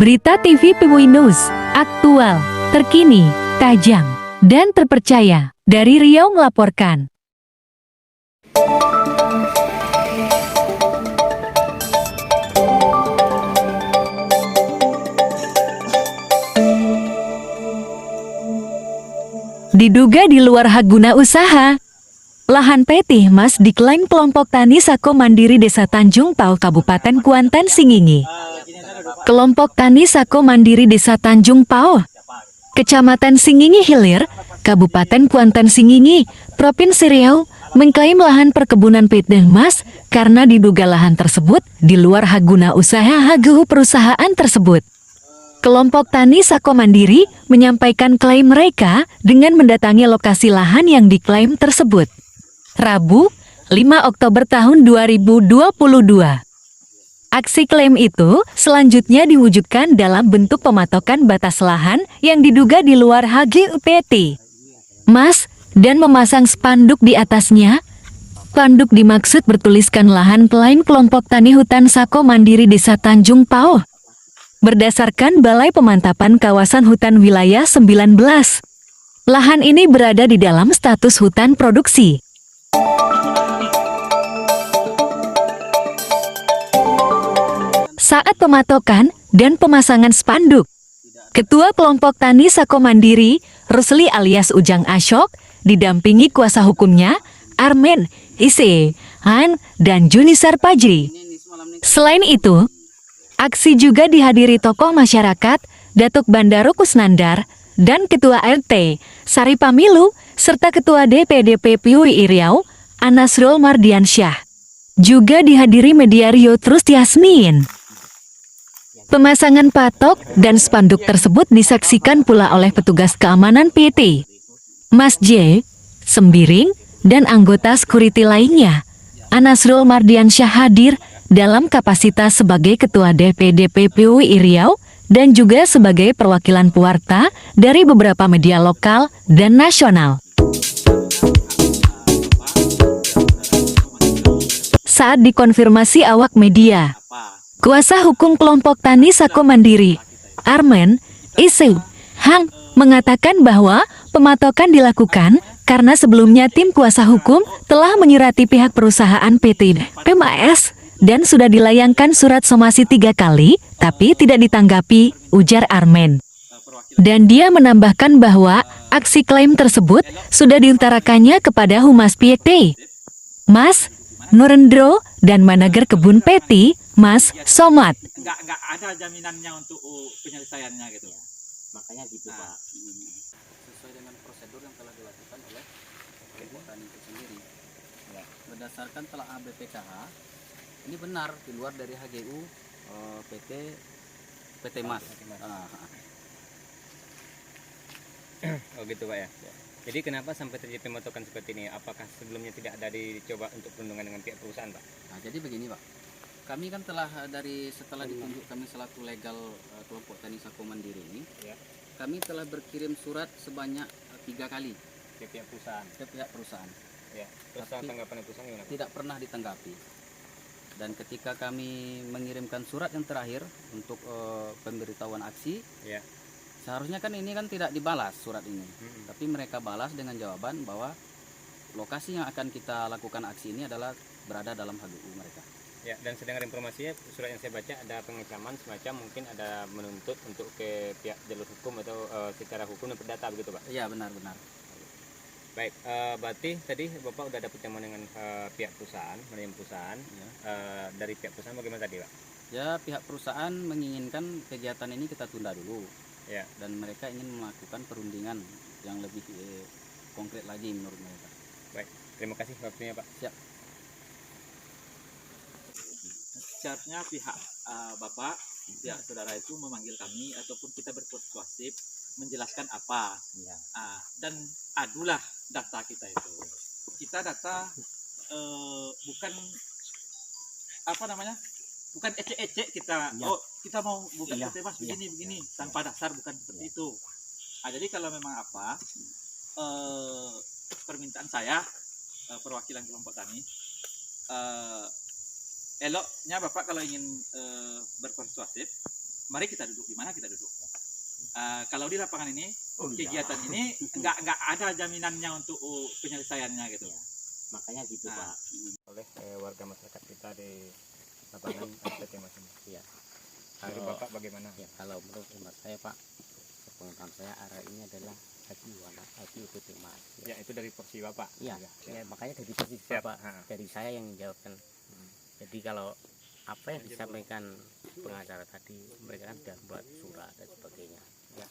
Berita TV PWI News, aktual, terkini, tajam, dan terpercaya. Dari Riau melaporkan. Diduga di luar hak guna usaha, lahan PT Mas diklaim kelompok tani Sako Mandiri Desa Tanjung Pau, Kabupaten Kuantan Singingi. Kelompok tani Sako Mandiri Desa Tanjung Pau, Kecamatan Singingi Hilir, Kabupaten Kuantan Singingi, Provinsi Riau, mengklaim lahan perkebunan PT Mas karena diduga lahan tersebut di luar hak guna usaha HGU perusahaan tersebut. Kelompok tani Sako Mandiri menyampaikan klaim mereka dengan mendatangi lokasi lahan yang diklaim tersebut. Rabu, 5 Oktober tahun 2022. Aksi klaim itu selanjutnya diwujudkan dalam bentuk pematokan batas lahan yang diduga di luar HGU PT Mas dan memasang spanduk di atasnya. Spanduk dimaksud bertuliskan lahan klaim kelompok tani hutan Sako Mandiri Desa Tanjung Pau. Berdasarkan Balai Pemantapan Kawasan Hutan Wilayah 19, lahan ini berada di dalam status hutan produksi. Saat pematokan dan pemasangan spanduk, Ketua Kelompok Tani Sako Mandiri, Rusli alias Ujang Asyok, didampingi kuasa hukumnya, Armen, Ise, Han, dan Junisar Pajri. Selain itu, aksi juga dihadiri tokoh masyarakat, Datuk Bandaro Kusnandar, dan Ketua RT, Sari Pamilu, serta Ketua DPD PWI Riau, Anasrul Mardiansyah. Juga dihadiri media Rio Trus Yasmin. Pemasangan patok dan spanduk tersebut disaksikan pula oleh petugas keamanan PT Mas J, Sembiring, dan anggota security lainnya. Anasrul Mardiansyah hadir dalam kapasitas sebagai Ketua DPD PWI Riau dan juga sebagai perwakilan pewarta dari beberapa media lokal dan nasional. Saat dikonfirmasi awak media, kuasa hukum kelompok tani Sako Mandiri, Armen, Ise, Han, mengatakan bahwa pematokan dilakukan karena sebelumnya tim kuasa hukum telah menyurati pihak perusahaan PT PMAS dan sudah dilayangkan surat somasi 3 kali, tapi tidak ditanggapi, ujar Armen. Dan dia menambahkan bahwa aksi klaim tersebut sudah diutarakannya kepada Humas PT Mas, Nurendro, dan Manager Kebun PT Mas Somad. Nggak ada jaminannya untuk penyelesaiannya gitu. Makanya gitu Pak. Sesuai dengan prosedur yang telah dilakukan oleh kelompok tani itu sendiri. Ya. Berdasarkan telah BPKH, ini benar di luar dari HGU PT Mas. Oh gitu Pak ya. Jadi kenapa sampai terjadi pematokan seperti ini? Apakah sebelumnya tidak ada dicoba untuk perundungan dengan pihak perusahaan Pak? Nah, jadi begini Pak. Kami kan setelah ditunjuk kami selaku legal kelompok tani Sako Mandiri ini, ya, kami telah berkirim surat sebanyak 3 kali ke pihak perusahaan. Ya. Terus tanggapan perusahaan gimana? Tidak pernah ditanggapi. Dan ketika kami mengirimkan surat yang terakhir untuk pemberitahuan aksi, ya, seharusnya kan ini kan tidak dibalas surat ini, tapi mereka balas dengan jawaban bahwa lokasi yang akan kita lakukan aksi ini adalah berada dalam HGU mereka. Ya, dan sedengar informasinya surat yang saya baca ada pengecaman semacam mungkin ada menuntut untuk ke pihak jalur hukum atau secara hukum dan perdata begitu Pak? Iya benar-benar. Baik, berarti tadi Bapak udah ada pertemuan dengan pihak perusahaan, manajemen perusahaan. Ya. Dari pihak perusahaan bagaimana tadi Pak? Ya, pihak perusahaan menginginkan kegiatan ini kita tunda dulu. Ya. Dan mereka ingin melakukan perundingan yang lebih konkret lagi menurut mereka. Baik, terima kasih waktunya Pak. Siap. Seharusnya pihak Bapak, pihak saudara itu memanggil kami ataupun kita berpersuasif menjelaskan apa, ya. Dan adulah data kita itu. Kita data bukan apa namanya, bukan ecek-ecek kita. Ya. Oh kita mau bukan ya. PT Mas begini tanpa dasar, bukan seperti itu. Jadi kalau memang apa permintaan saya perwakilan kelompok tani. Eloknya Bapak kalau ingin berpersuasif mari kita duduk di mana kita duduk. Kalau di lapangan ini kegiatan ini nggak ada jaminannya untuk penyelesaiannya gitu. Makanya gitu Pak. Oleh warga masyarakat kita di lapangan PT masing-masing. Iya. Dari Bapak bagaimana? Ya, kalau menurut hemat saya Pak, pengetahuan saya arah ini adalah haji UPT Mas. Ya, itu dari porsi Bapak. Iya, Ya. ya, makanya dari posisi Siap. Bapak, Ha. dari saya yang menjawabkan. Jadi kalau apa yang disampaikan pengacara tadi, mereka kan sudah buat surat dan sebagainya. Ya,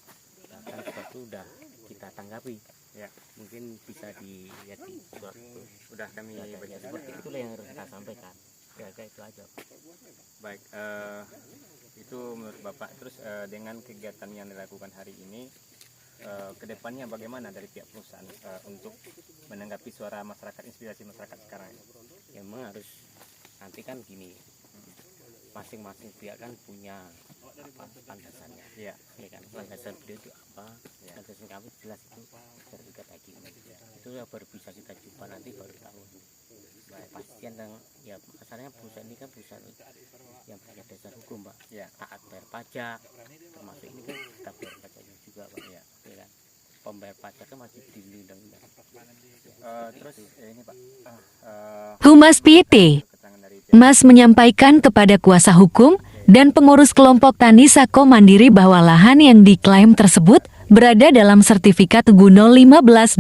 bahkan surat itu sudah kita tanggapi. Ya. Mungkin bisa dilihat di surat itu. Udah kami Ya, baca seperti itulah yang harus kita sampaikan. Kira-kira itu aja. Baik, itu menurut Bapak. Terus dengan kegiatan yang dilakukan hari ini, kedepannya bagaimana dari pihak perusahaan untuk menanggapi suara masyarakat, inspirasi masyarakat sekarang ini? Ya, memang harus nanti kan gini, masing-masing pihak kan punya apa landasannya. Iya. Ya kan, landasan beliau itu apa, Ya. landasan kami jelas itu sertifikat haji. Itu ya baru bisa kita jumpa nanti baru tahu. Pastian dan ya masalahnya perusahaan ini kan perusahaan yang punya dasar hukum Pak. Ya. Taat bayar pajak, termasuk ini kan kita bayar pajaknya juga Pak. Ya kan, pembayar pajak kan masih dilindungi. Terus ini Pak, Humas PT keterangan dari pihak Mas menyampaikan kepada kuasa hukum dan pengurus kelompok tani Sako Mandiri bahwa lahan yang diklaim tersebut berada dalam sertifikat Guno 1521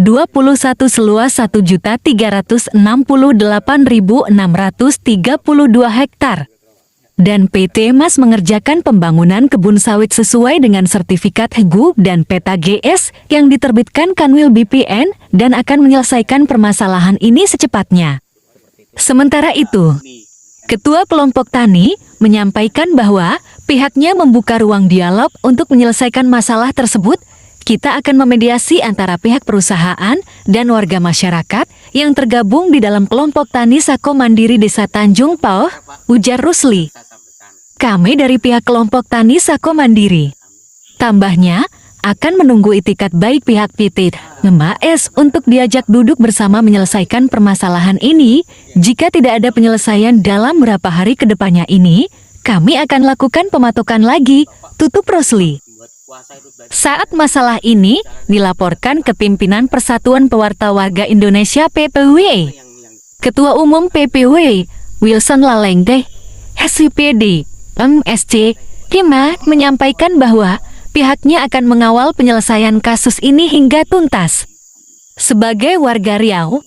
seluas 1.368.632 hektar. Dan PT Mas mengerjakan pembangunan kebun sawit sesuai dengan sertifikat HEGU dan peta GS yang diterbitkan Kanwil BPN dan akan menyelesaikan permasalahan ini secepatnya. Sementara itu, Ketua Kelompok Tani menyampaikan bahwa pihaknya membuka ruang dialog untuk menyelesaikan masalah tersebut. Kita akan memediasi antara pihak perusahaan dan warga masyarakat yang tergabung di dalam kelompok tani Sako Mandiri Desa Tanjung Pauh, ujar Rusli. Kami dari pihak kelompok tani Sako Mandiri. Tambahnya, akan menunggu itikat baik pihak PT MAS untuk diajak duduk bersama menyelesaikan permasalahan ini. Jika tidak ada penyelesaian dalam beberapa hari ke depannya ini, kami akan lakukan pematokan lagi, tutup Rusli. Saat masalah ini dilaporkan ke pimpinan Persatuan Pewarta Warga Indonesia PPW, Ketua Umum PPW Wilson Lalengdeh, SIPD, MSC, Kima menyampaikan bahwa pihaknya akan mengawal penyelesaian kasus ini hingga tuntas. Sebagai warga Riau,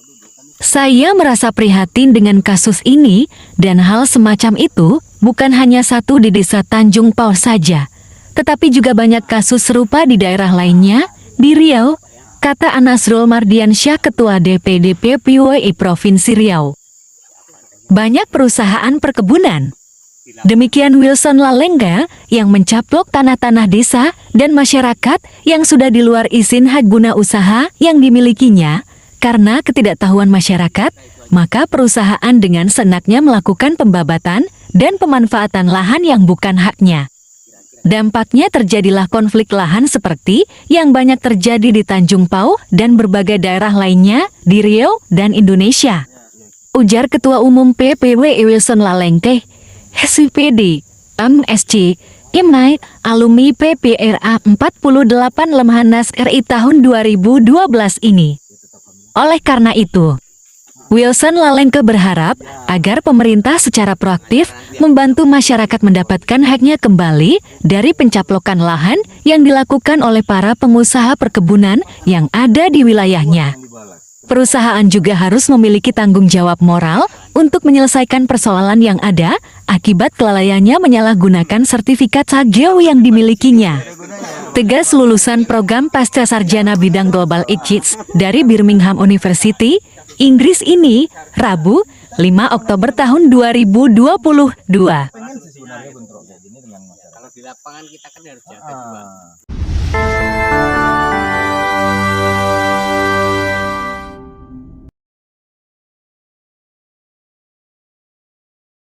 saya merasa prihatin dengan kasus ini dan hal semacam itu bukan hanya satu di Desa Tanjung Pauh saja, tetapi juga banyak kasus serupa di daerah lainnya, di Riau, kata Anasrul Mardiansyah, Ketua DPD PPWI Provinsi Riau. Banyak perusahaan perkebunan. Demikian Wilson Lalengga yang mencaplok tanah-tanah desa dan masyarakat yang sudah di luar izin hak guna usaha yang dimilikinya. Karena ketidaktahuan masyarakat, maka perusahaan dengan senaknya melakukan pembabatan dan pemanfaatan lahan yang bukan haknya. Dampaknya terjadilah konflik lahan seperti yang banyak terjadi di Tanjung Pauh dan berbagai daerah lainnya di Riau dan Indonesia. Ujar Ketua Umum PPW Wilson Lalengkeh, SIPD, MSC, IMNAI, alumni PPRA 48 Lemhanas RI tahun 2012 ini. Oleh karena itu, Wilson Lalengke berharap agar pemerintah secara proaktif membantu masyarakat mendapatkan haknya kembali dari pencaplokan lahan yang dilakukan oleh para pengusaha perkebunan yang ada di wilayahnya. Perusahaan juga harus memiliki tanggung jawab moral untuk menyelesaikan persoalan yang ada akibat kelalaiannya menyalahgunakan sertifikat HGO yang dimilikinya. Tegas lulusan program Pasca Sarjana Bidang Global Exchange dari Birmingham University, Inggris ini, Rabu, 5 Oktober tahun 2022. Kalau di lapangan kita kan harus jaga juga.